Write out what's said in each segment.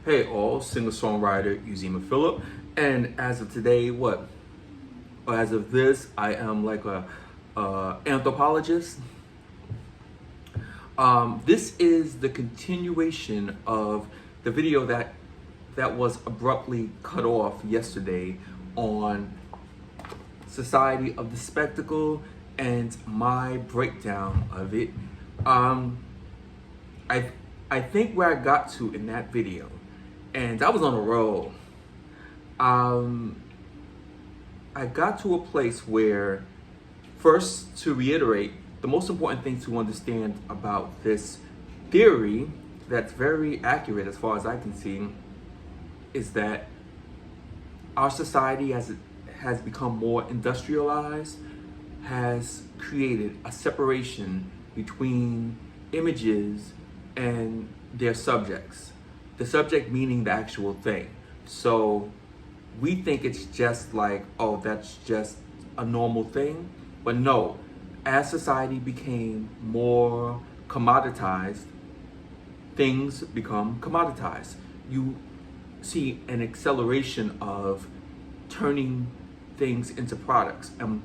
Hey all, singer-songwriter Yuzima Philip, and as of today, as of this, I am like a anthropologist. This is the continuation of the video that was abruptly cut off yesterday on Society of the Spectacle and my breakdown of it. I think where I got to in that video, and I was on a roll. I got to a place where, first, to reiterate, the most important thing to understand about this theory that's very accurate as far as I can see is that our society, as it has become more industrialized, has created a separation between images and their subjects. The subject meaning the actual thing. So we think it's just like, oh, that's just a normal thing. But no, as society became more commoditized, things become commoditized. You see an acceleration of turning things into products. And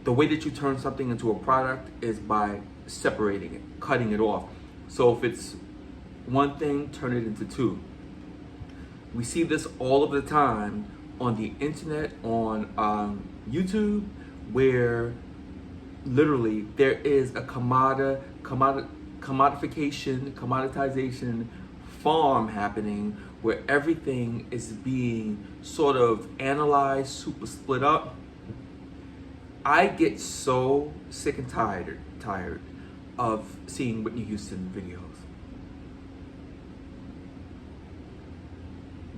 the way that you turn something into a product is by separating it, cutting it off. So if it's one thing, turn it into two. We see this all of the time on the internet, on YouTube, where literally there is a commoditization farm happening where everything is being sort of analyzed, super split up. I get so sick and tired of seeing Whitney Houston videos.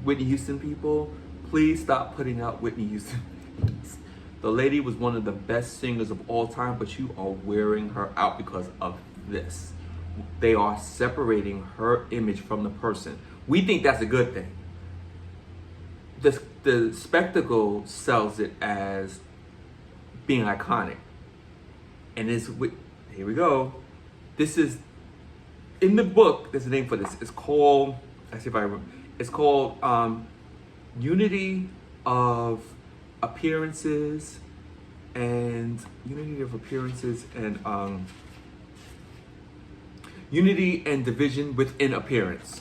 Whitney Houston people, please stop putting out Whitney Houston videos. The lady was one of the best singers of all time, but you are wearing her out because of this. They are separating her image from the person. We think that's a good thing. The spectacle sells it as being iconic. And here we go. This is, in the book, there's a name for this. It's called, I see if I remember. It's called Unity of Appearances and Unity and Division within appearance.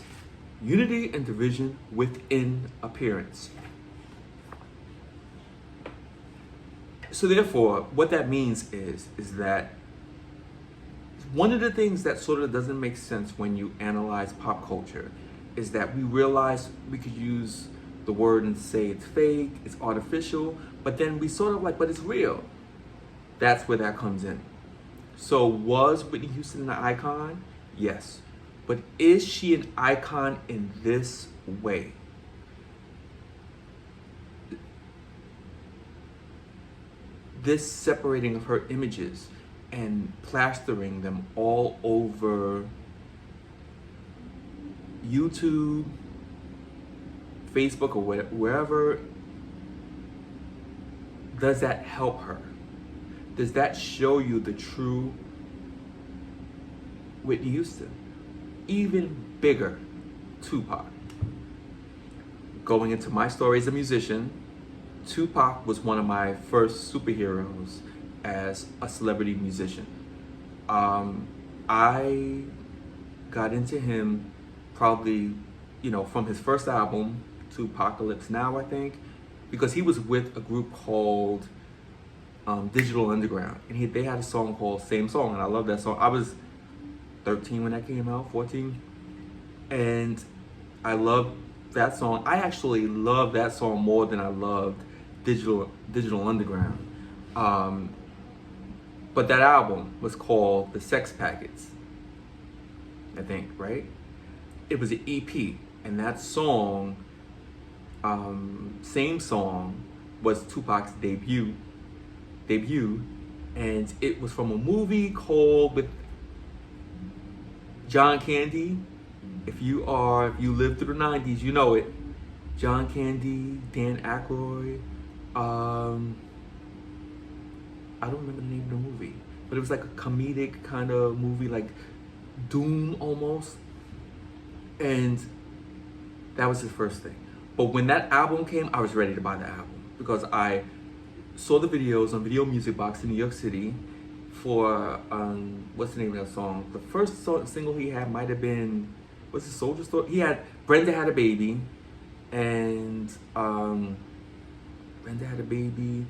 Unity and division within appearance. So therefore, what that means is that one of the things that sort of doesn't make sense when you analyze pop culture is that we realize we could use the word and say it's fake, it's artificial, but then we sort of like, but it's real. That's where that comes in. So was Whitney Houston an icon? Yes. But is she an icon in this way? This separating of her images and plastering them all over YouTube, Facebook, or wherever, does that help her? Does that show you the true Whitney Houston? Even bigger, Tupac. Going into my story as a musician, Tupac was one of my first superheroes as a celebrity musician. I got into him probably, from his first album, Tupacalypse Now, I think, because he was with a group called Digital Underground, and they had a song called Same Song, and I love that song. I was 13 when that came out, 14, and I loved that song. I actually loved that song more than I loved Digital Underground. But that album was called The Sex Packets, I think, right? It was an EP, and that song, Same Song, was Tupac's debut, and it was from a movie called with John Candy. If you lived through the 90s, you know it. John Candy, Dan Aykroyd. I don't remember the name of the movie, but it was like a comedic kind of movie, like Doom almost. And That was his first thing. But when that album came, I was ready to buy the album because I saw the videos on Video Music Box in New York City for what's the name of that song? The first single he had might have been, what's the Soldier Story? He had Brenda Had a Baby, and Brenda Had a Baby,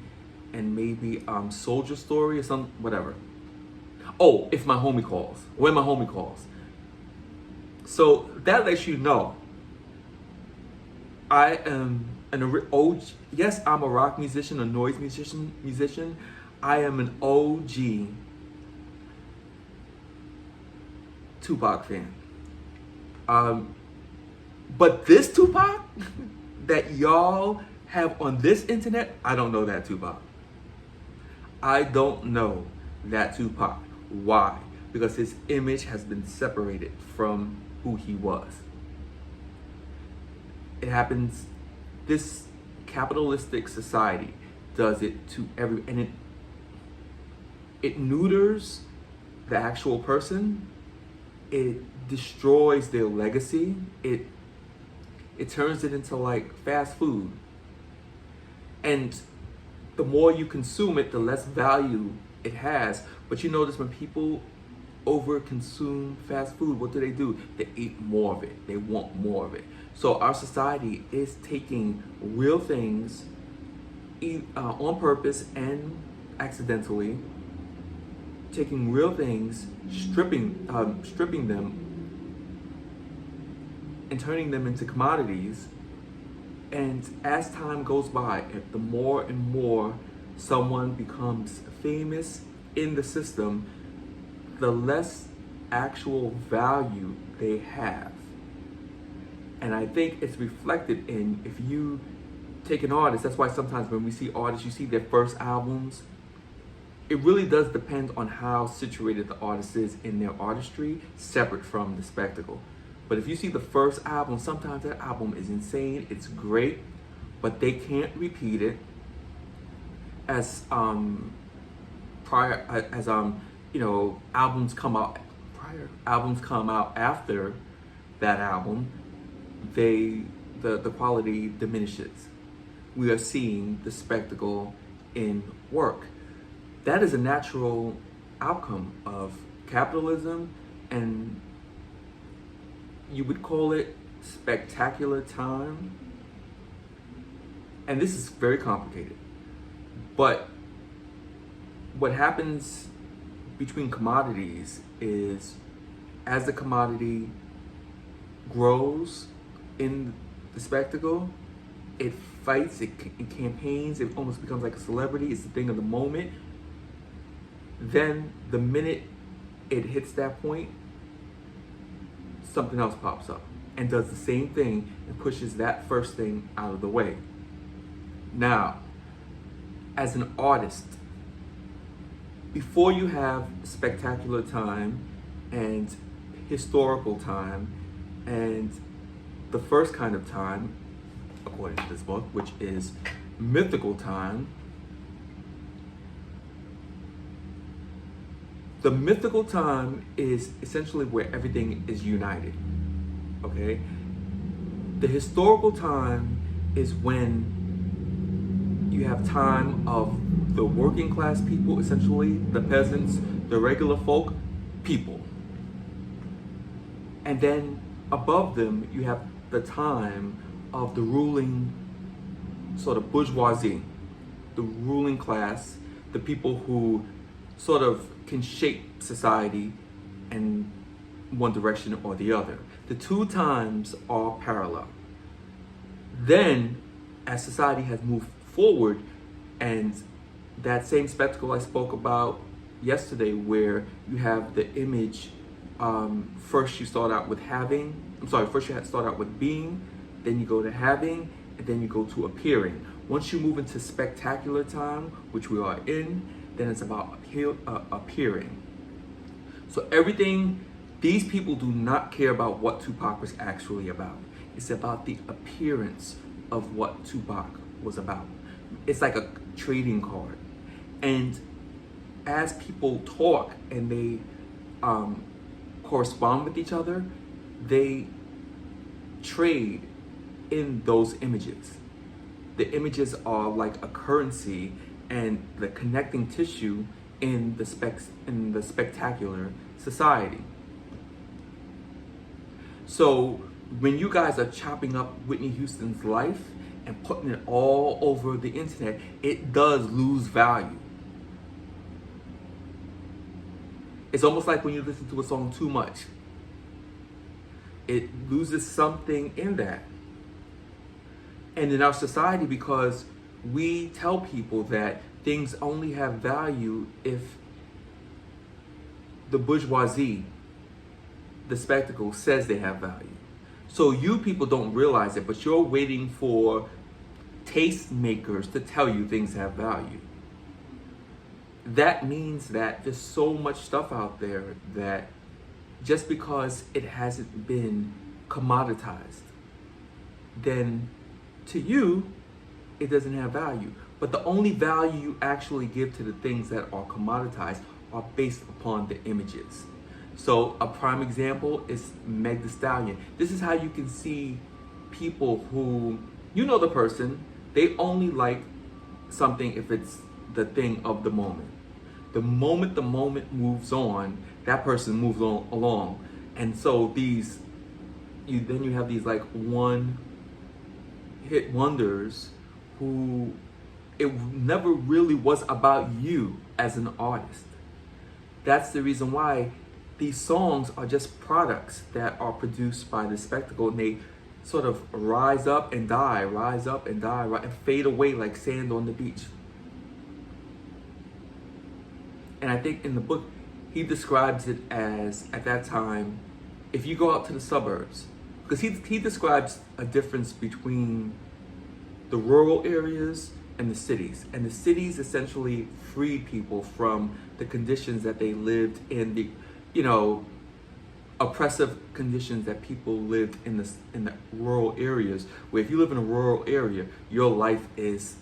and maybe Soldier Story or some whatever. Oh, If My Homie Calls, When My Homie Calls. So that lets you know I am an OG. Yes, I'm a rock musician, a noise musician. I am an OG Tupac fan. But this Tupac that y'all have on this internet, I don't know that Tupac. I don't know that Tupac. Why? Because his image has been separated from who he was. It happens, this capitalistic society does it to and it neuters the actual person. It destroys their legacy. It turns it into like fast food. And the more you consume it, the less value it has. But you notice when people over consume fast food, what do? They eat more of it. They want more of it. So our society is taking real things on purpose and accidentally, taking real things, stripping them, and turning them into commodities. And as time goes by, if the more and more someone becomes famous in the system, the less actual value they have. And I think it's reflected in, if you take an artist, that's why sometimes when we see artists, you see their first albums, it really does depend on how situated the artist is in their artistry, separate from the spectacle. But if you see the first album, sometimes that album is insane, it's great, but they can't repeat it as albums come out after that album, the quality diminishes. We are seeing the spectacle in work. That is a natural outcome of capitalism, and you would call it spectacular time. And this is very complicated. But what happens between commodities is, as the commodity grows in the spectacle, it fights, it campaigns, it almost becomes like a celebrity, it's the thing of the moment. Then the minute it hits that point, something else pops up and does the same thing and pushes that first thing out of the way. Now, as an artist, before you have spectacular time and historical time and the first kind of time, according to this book, which is mythical time, the mythical time is essentially where everything is united, okay? The historical time is when you have time of the working class people, essentially, the peasants, the regular folk, people. And then above them, you have the time of the ruling sort of bourgeoisie, the ruling class, the people who sort of can shape society in one direction or the other. The two times are parallel. Then, as society has moved forward, and that same spectacle I spoke about yesterday, where you have the image, first you start out with being, then you go to having, and then you go to appearing. Once you move into spectacular time, which we are in, then it's about appearing. So everything, these people do not care about what Tupac was actually about. It's about the appearance of what Tupac was about. It's like a trading card. And as people talk and they correspond with each other, they trade in those images. The images are like a currency and the connecting tissue in the spectacular society. So when you guys are chopping up Whitney Houston's life and putting it all over the internet, it does lose value. It's almost like when you listen to a song too much. It loses something in that. And in our society, because we tell people that things only have value if the bourgeoisie, the spectacle, says they have value. So you people don't realize it, but you're waiting for tastemakers to tell you things have value. That means that there's so much stuff out there that just because it hasn't been commoditized, then to you, it doesn't have value. But the only value you actually give to the things that are commoditized are based upon the images. So a prime example is Meg Thee Stallion. This is how you can see people who, you know the person, they only like something if it's the thing of the moment. The moment moves on, that person moves on along. And so then you have these like one hit wonders who it never really was about you as an artist. That's the reason why these songs are just products that are produced by the spectacle, and they sort of rise up and die, and fade away like sand on the beach. And I think in the book, he describes it as, at that time, if you go out to the suburbs, because he describes a difference between the rural areas and the cities. And the cities essentially freed people from the conditions that they lived in, the, oppressive conditions that people lived in the rural areas, where if you live in a rural area, your life is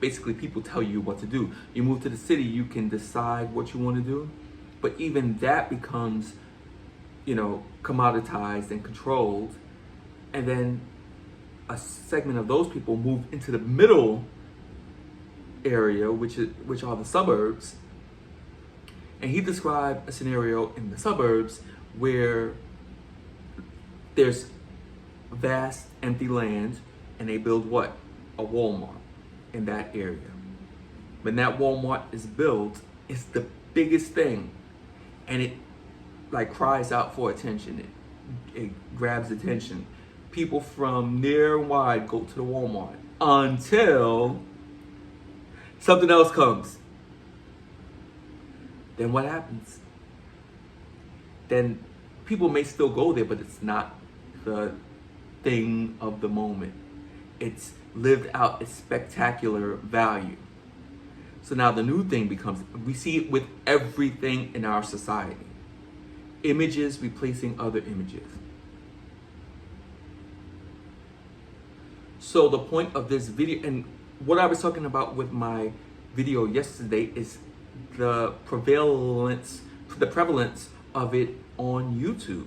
basically people tell you what to do. You move to the city, you can decide what you want to do, but even that becomes, commoditized and controlled. And then a segment of those people move into the middle area, which are the suburbs. And he described a scenario in the suburbs where there's vast empty land, and they build what? A Walmart in that area. When that Walmart is built, it's the biggest thing, and it like cries out for attention. It grabs attention. People from near and wide go to the Walmart until something else comes. Then what happens? Then people may still go there, but it's not the thing of the moment. It's lived out its spectacular value. So now the new thing becomes, we see it with everything in our society. Images replacing other images. So the point of this video, and what I was talking about with my video yesterday, is the prevalence of it on YouTube.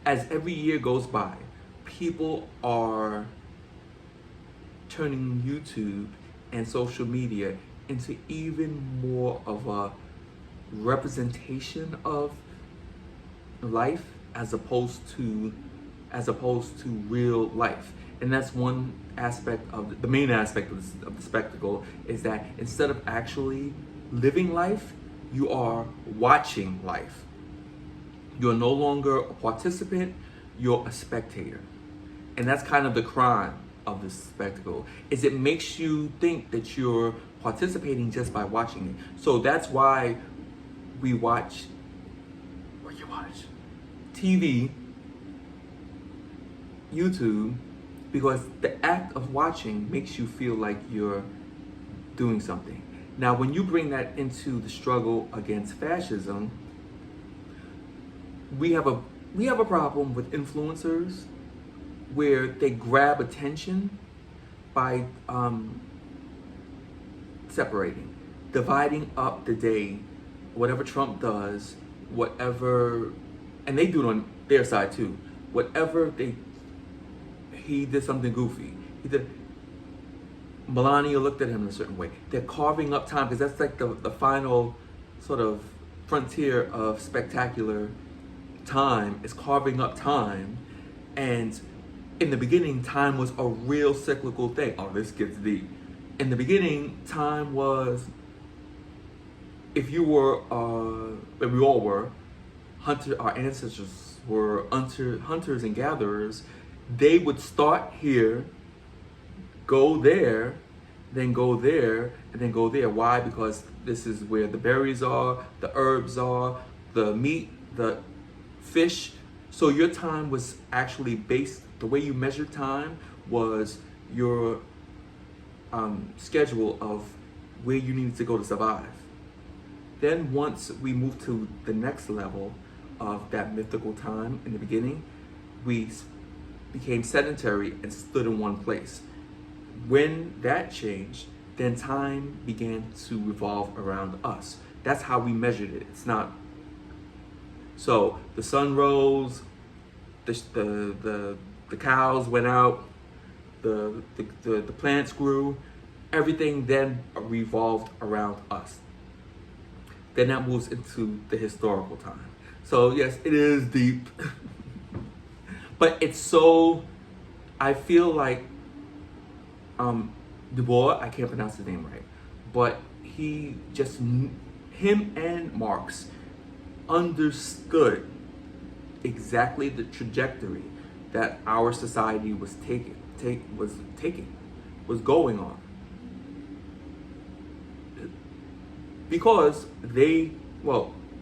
As every year goes by, people are turning YouTube and social media into even more of a representation of life as opposed to real life. And that's one aspect of the main aspect of the spectacle, is that instead of actually living life, you are watching life. You're no longer a participant, you're a spectator. And that's kind of the crime of this spectacle, is it makes you think that you're participating just by watching it. So that's why we watch, TV, YouTube, because the act of watching makes you feel like you're doing something. Now, when you bring that into the struggle against fascism, we have a problem with influencers where they grab attention by separating. dividing up the day, whatever Trump does, whatever, and they do it on their side too. Whatever he did something goofy. He did. Melania looked at him in a certain way. They're carving up time because that's like the final sort of frontier of spectacular time is carving up time. And in the beginning, time was a real cyclical thing. Oh, this gets deep. In the beginning, time was, if you were, and we all were, our ancestors were hunters and gatherers, they would start here, go there, then go there, and then go there. Why? Because this is where the berries are, the herbs are, the meat, the fish. So your time was actually based, the way you measured time was your schedule of where you needed to go to survive. Then once we moved to the next level of that mythical time in the beginning, we became sedentary and stood in one place. When that changed, then time began to revolve around us. That's how we measured it. It's not. So the sun rose, the cows went out, the plants grew, everything then revolved around us. Then that moves into the historical time. So yes, it is deep, but it's so, I feel like Du Bois, I can't pronounce his name right, but him and Marx understood exactly the trajectory that our society was going on. Because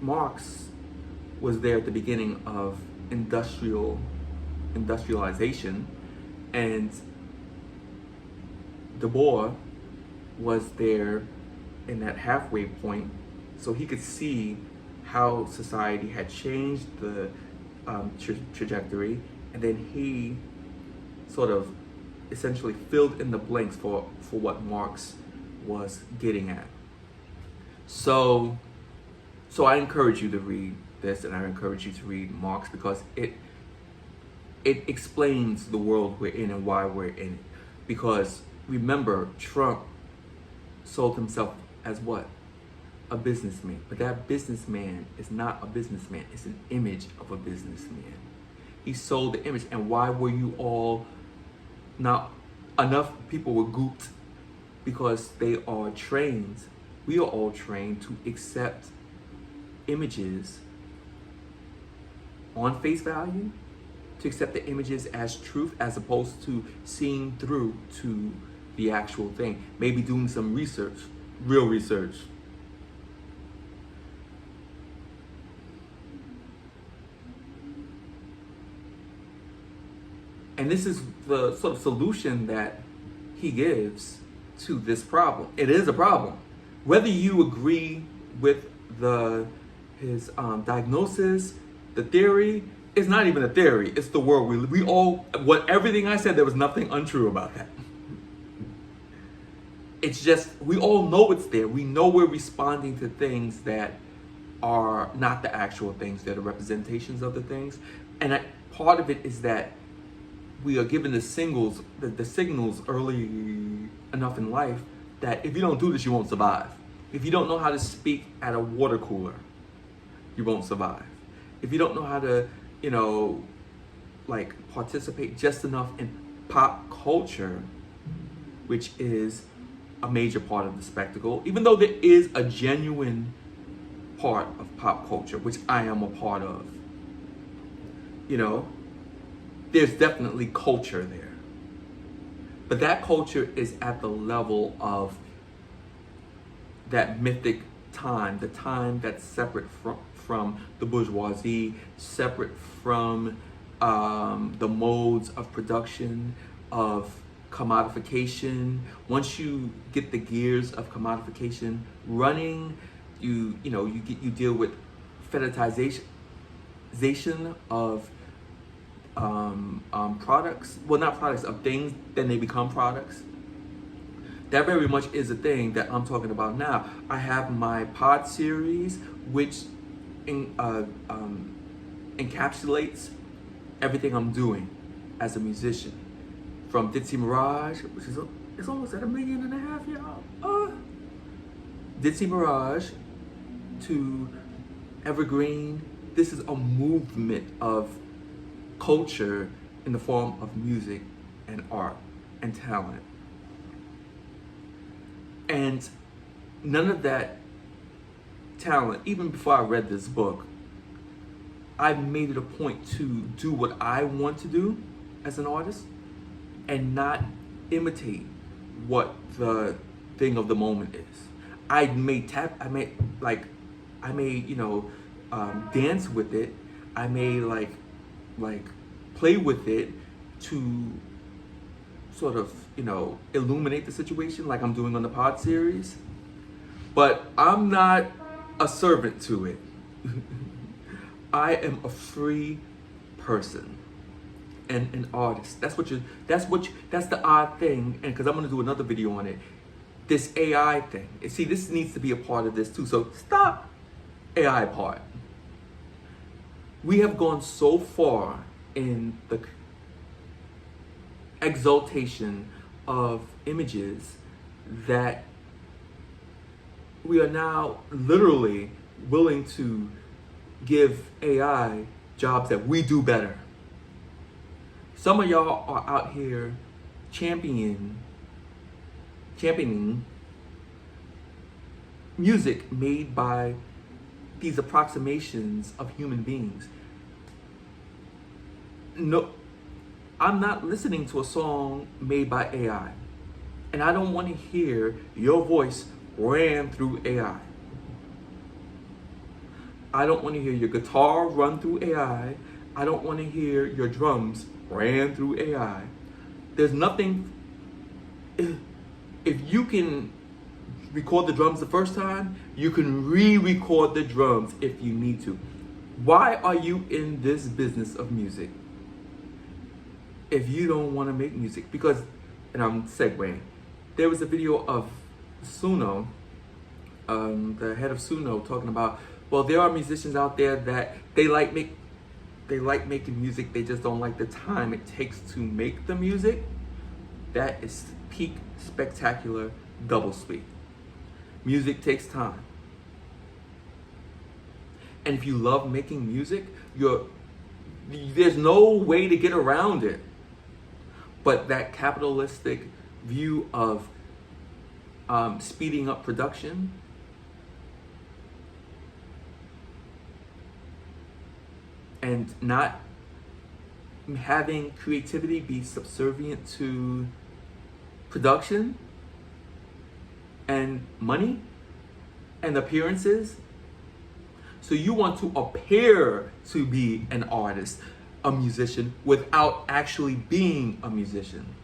Marx was there at the beginning of industrialization, and Du Bois was there in that halfway point, so he could see how society had changed the trajectory, and then he sort of essentially filled in the blanks for what Marx was getting at. So I encourage you to read this, and I encourage you to read Marx, because it explains the world we're in and why we're in it. Because remember, Trump sold himself as what? A businessman. But that businessman is not a businessman. It's an image of a businessman. He sold the image. And why were you all, not enough people were gooped? Because they are trained, we are all trained to accept images on face value, to accept the images as truth, as opposed to seeing through to the actual thing. Maybe doing some research, real research. And this is the sort of solution that he gives to this problem. It is a problem. Whether you agree with his diagnosis, the theory, it's not even a theory. It's the world we all. Everything I said, there was nothing untrue about that. It's just, we all know it's there. We know we're responding to things that are not the actual things. They're the representations of the things. And part of it is that we are given the signals early enough in life that if you don't do this, you won't survive. If you don't know how to speak at a water cooler, you won't survive. If you don't know how to, participate just enough in pop culture, which is a major part of the spectacle, even though there is a genuine part of pop culture, which I am a part of, there's definitely culture there. But that culture is at the level of that mythic time, the time that's separate from the bourgeoisie, separate from the modes of production, of commodification. Once you get the gears of commodification running, you deal with fetishization of products. Well, not products, of things, then they become products. That very much is a thing that I'm talking about now. I have my pod series, which encapsulates everything I'm doing as a musician. From Ditzy Mirage, which is it's almost at 1.5 million, y'all. Ditzy Mirage to Evergreen. This is a movement of culture in the form of music and art and talent. And none of that talent, even before I read this book, I made it a point to do what I want to do as an artist and not imitate what the thing of the moment is. I may dance with it. I may play with it to sort of, illuminate the situation like I'm doing on the pod series. But I'm not a servant to it. I am a free person and an artist. That's the odd thing. And because I'm going to do another video on it, this AI thing. And see, this needs to be a part of this too. So stop AI part. We have gone so far in the exaltation of images that we are now literally willing to give AI jobs that we do better. Some of y'all are out here championing music made by these approximations of human beings. No, I'm not listening to a song made by AI. And I don't want to hear your voice ran through AI. I don't want to hear your guitar run through AI. I don't want to hear your drums ran through AI. There's nothing. If you can record the drums the first time, you can re-record the drums if you need to. Why are you in this business of music if you don't want to make music? Because, and I'm segueing, there was a video of Suno, the head of Suno, talking about, well, there are musicians out there that they like making music, they just don't like the time it takes to make the music. That is peak spectacular doublespeak. Music takes time. And if you love making music, there's no way to get around it. But that capitalistic view of speeding up production and not having creativity be subservient to production and money and appearances. So you want to appear to be an artist, a musician, without actually being a musician.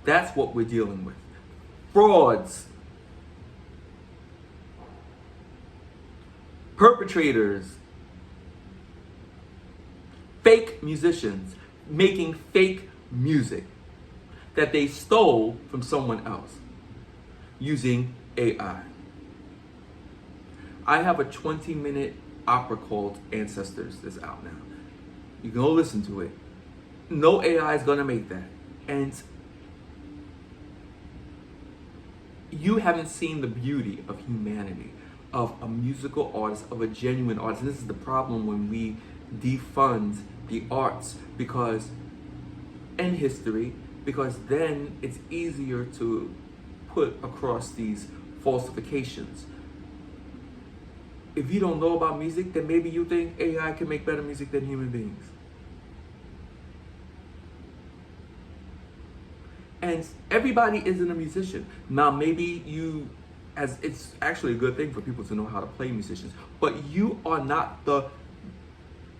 That's what we're dealing with. Frauds, perpetrators, fake musicians making fake music that they stole from someone else using AI. I have a 20-minute opera called Ancestors that's out now. You can go listen to it. No AI is gonna make that. And you haven't seen the beauty of humanity, of a musical artist, of a genuine artist. And this is the problem when we defund the arts, because in history, because then it's easier to put across these falsifications. If you don't know about music, then maybe you think AI can make better music than human beings. And everybody isn't a musician. Now, maybe it's actually a good thing for people to know how to play musicians, but you are not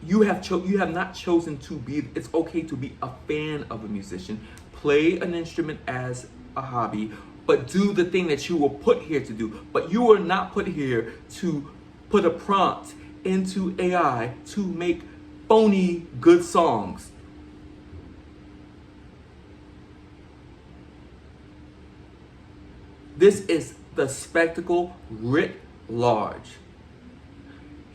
you have not chosen to be. It's okay to be a fan of a musician, play an instrument as a hobby, but do the thing that you were put here to do. But you were not put here to put a prompt into AI to make phony good songs. This is the spectacle writ large.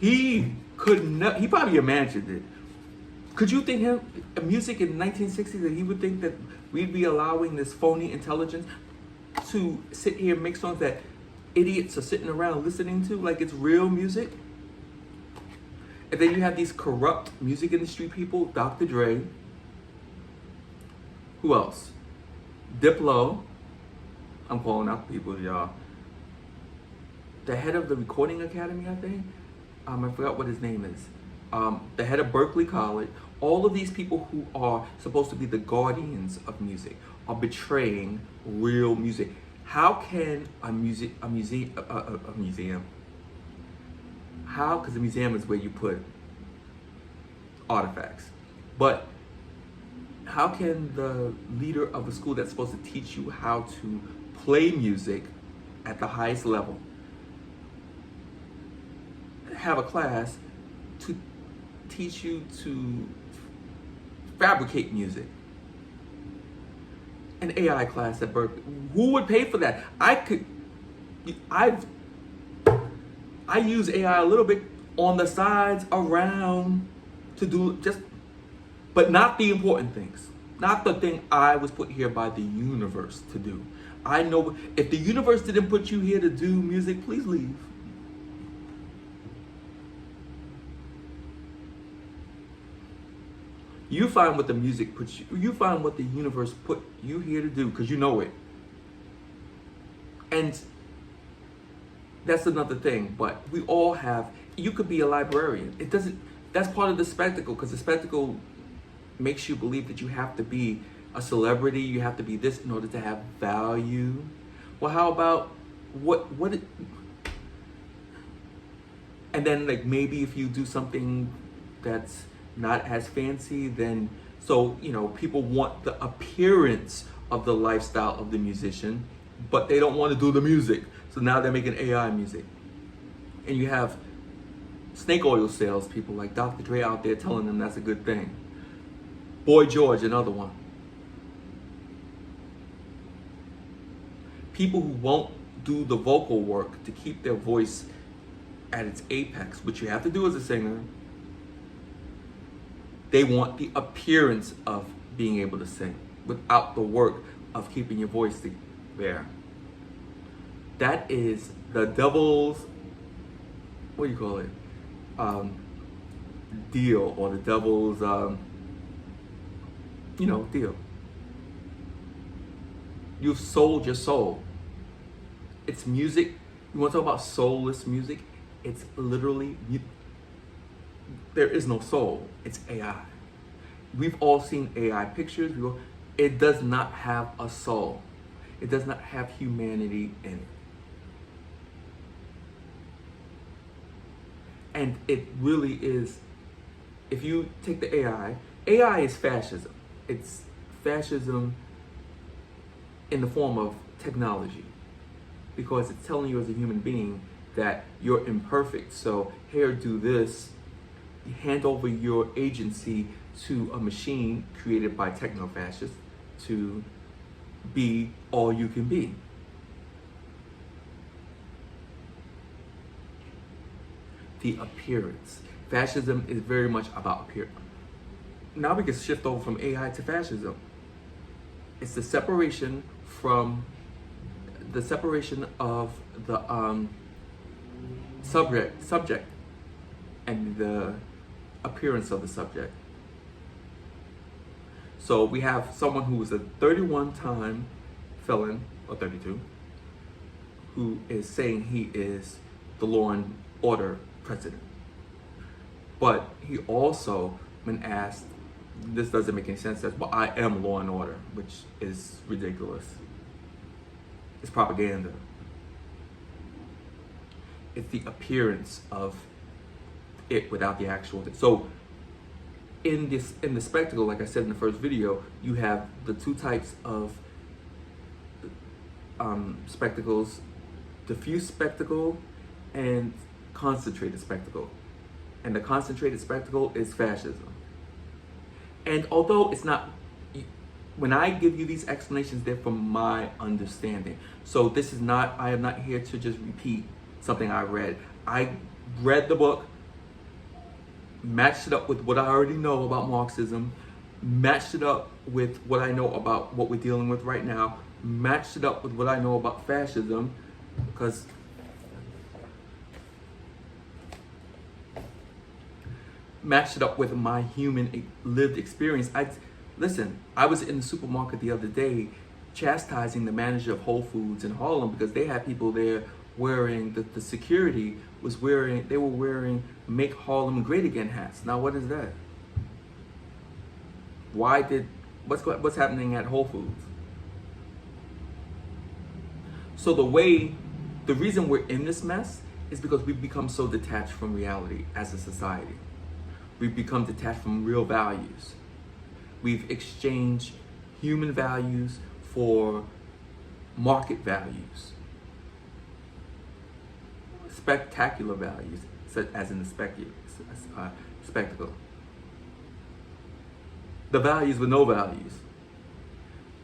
He he probably imagined it. Could you think him music in the 1960s that he would think that we'd be allowing this phony intelligence to sit here and make songs that idiots are sitting around listening to like it's real music? And then you have these corrupt music industry people, Dr. Dre. Who else? Diplo. I'm calling out people, y'all. The head of the Recording Academy, I think. I forgot what his name is. The head of Berkeley College. All of these people who are supposed to be the guardians of music are betraying real music. How can a museum? How? Because a museum is where you put artifacts. But how can the leader of a school that's supposed to teach you how to play music at the highest level have a class to teach you to fabricate music? An AI class at Berkeley. Who would pay for that? I use AI a little bit on the sides around to do but not the important things. Not the thing I was put here by the universe to do. I know if the universe didn't put you here to do music, please leave. You find what the music puts you find what the universe put you here to do because you know it. And that's another thing, but we all you could be a librarian. That's part of the spectacle, because the spectacle makes you believe that you have to be a celebrity, you have to be this in order to have value. Well, how about and then like maybe if you do something that's not as fancy, then people want the appearance of the lifestyle of the musician, but they don't want to do the music. So now they're making AI music. And you have snake oil salespeople like Dr. Dre out there telling them that's a good thing. Boy George, another one. People who won't do the vocal work to keep their voice at its apex, which you have to do as a singer. They want the appearance of being able to sing without the work of keeping your voice there. That is the devil's, what do you call it? Deal, or the devil's, deal. You've sold your soul. It's music. You want to talk about soulless music? It's literally, there is no soul. It's AI. We've all seen AI pictures. It does not have a soul. It does not have humanity in it. And it really is, if you take the AI is fascism. It's fascism in the form of technology, because it's telling you as a human being that you're imperfect. So here, do this. You hand over your agency to a machine created by techno-fascists to be all you can be. The appearance. Fascism is very much about appearance. Now we can shift over from AI to fascism. It's the separation of the subject and the appearance of the subject. So we have someone who was a 31-time felon, or 32, who is saying he is the law and order president. But he also, when asked, this doesn't make any sense, says, well, I am law and order, which is ridiculous. It's propaganda. It's the appearance of it without the actual thing. So in the spectacle, like I said in the first video, you have the two types of spectacles: diffuse spectacle and concentrated spectacle. And the concentrated spectacle is fascism. And although it's not, when I give you these explanations, they're from my understanding. So this is not, I am not here to just repeat something I read. I read the book, matched it up with what I already know about Marxism, matched it up with what I know about what we're dealing with right now, matched it up with what I know about fascism, because matched it up with my human lived experience. Listen, I was in the supermarket the other day chastising the manager of Whole Foods in Harlem because they had people there wearing, the security was wearing, they were wearing Make Harlem Great Again hats. Now what is that? What's happening at Whole Foods? So the reason we're in this mess is because we've become so detached from reality as a society. We've become detached from real values. We've exchanged human values for market values, spectacular values, such as in the spectacle. The values with no values.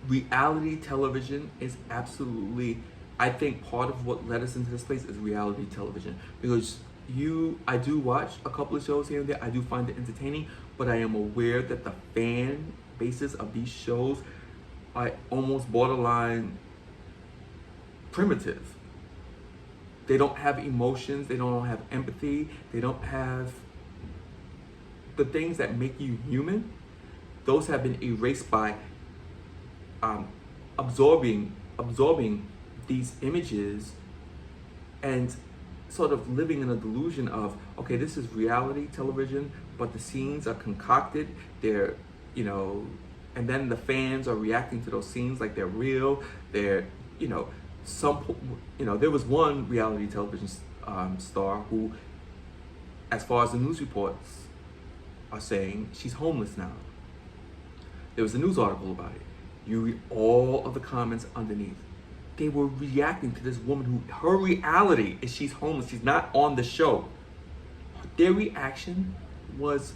Reality television is absolutely, I think part of what led us into this place is reality television. Because I do watch a couple of shows here and there. I do find it entertaining, but I am aware that the fan bases of these shows are almost borderline primitive. They don't have emotions, they don't have empathy, they don't have the things that make you human. Those have been erased by absorbing these images and sort of living in a delusion of, okay, this is reality television, but the scenes are concocted, they're, and then the fans are reacting to those scenes like they're real, they're, there was one reality television star who, as far as the news reports are saying, she's homeless now. There was a news article about it. You read all of the comments underneath. They were reacting to this woman who, her reality is she's homeless, she's not on the show. Their reaction was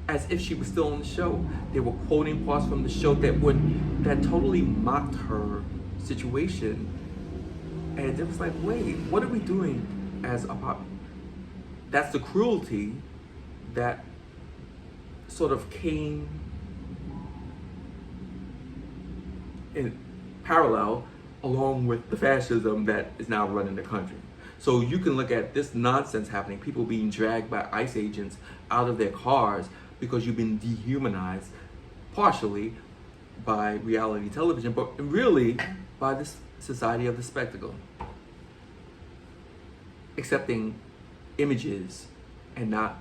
as if she was still on the show. They were quoting parts from the show that totally mocked her situation. And it was like, wait, what are we doing as a pop? That's the cruelty that sort of came in parallel along with the fascism that is now running the country. So you can look at this nonsense happening, people being dragged by ICE agents out of their cars because you've been dehumanized partially by reality television, but really by this society of the spectacle. Accepting images and not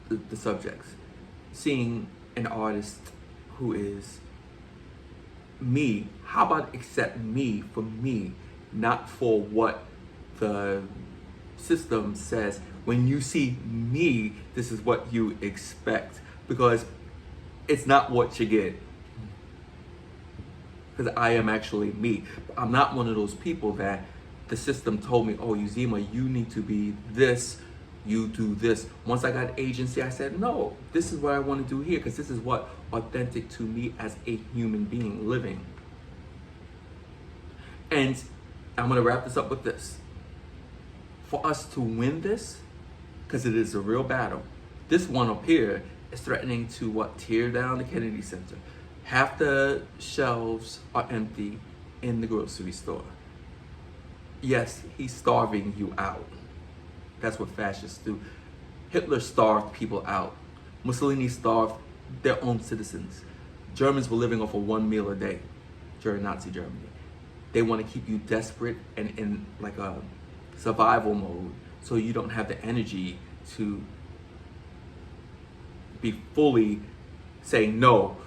the subjects. Seeing an artist who is me, how about accept me for me, not for what the system says. When you see me, this is what you expect, because it's not what you get. Because I am actually me. I'm not one of those people that the system told me, oh, Yuzima, you need to be this, you do this. Once I got agency, I said, no, this is what I want to do here, because this is what authentic to me as a human being living. And I'm going to wrap this up with this. For us to win this, because it is a real battle, this one up here is threatening to tear down the Kennedy Center. Half the shelves are empty in the grocery store. Yes, he's starving you out. That's what fascists do. Hitler starved people out. Mussolini starved their own citizens. Germans were living off of one meal a day during Nazi Germany. They want to keep you desperate and in like a survival mode, so you don't have the energy to be fully saying, no,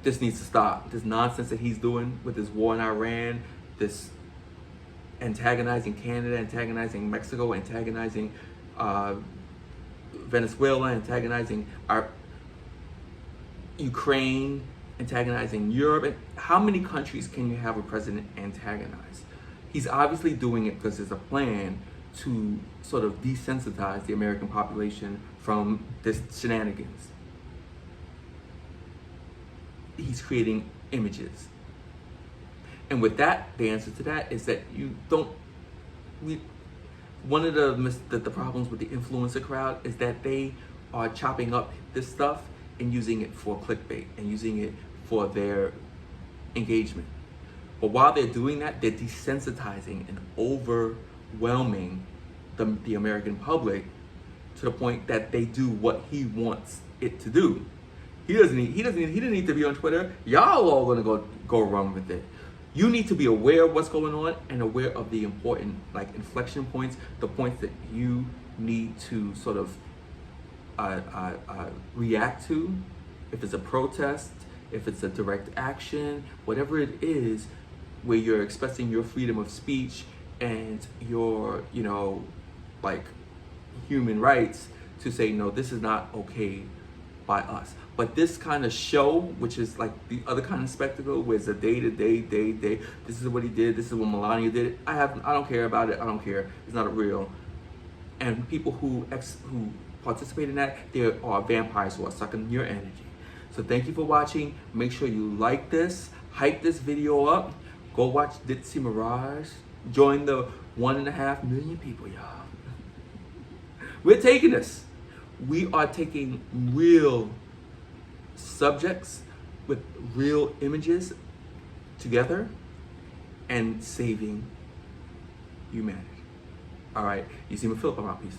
this needs to stop. This nonsense that he's doing with this war in Iran, this antagonizing Canada, antagonizing Mexico, antagonizing Venezuela, antagonizing Ukraine, antagonizing Europe. And how many countries can you have a president antagonize? He's obviously doing it because there's a plan to sort of desensitize the American population from this shenanigans. he's creating images. And with that, the answer to that is that one of the problems with the influencer crowd is that they are chopping up this stuff and using it for clickbait and using it for their engagement. But while they're doing that, they're desensitizing and overwhelming the American public to the point that they do what he wants it to do. He didn't need to be on Twitter. Y'all all gonna go run with it. You need to be aware of what's going on and aware of the important inflection points, the points that you need to sort of react to. If it's a protest, if it's a direct action, whatever it is, where you're expressing your freedom of speech and your, human rights to say, no, this is not okay by us. But this kind of show, which is like the other kind of spectacle, where it's a day, this is what he did, this is what Melania did. I don't care about it. I don't care. It's not real. And people who participate in that, there are vampires who are sucking your energy. So thank you for watching. Make sure you like this, hype this video up. Go watch Ditzy Mirage. Join the 1.5 million people, y'all. We're taking this. We are taking real subjects with real images together and saving humanity. All right, Yuzima Philip, I'm out. Peace.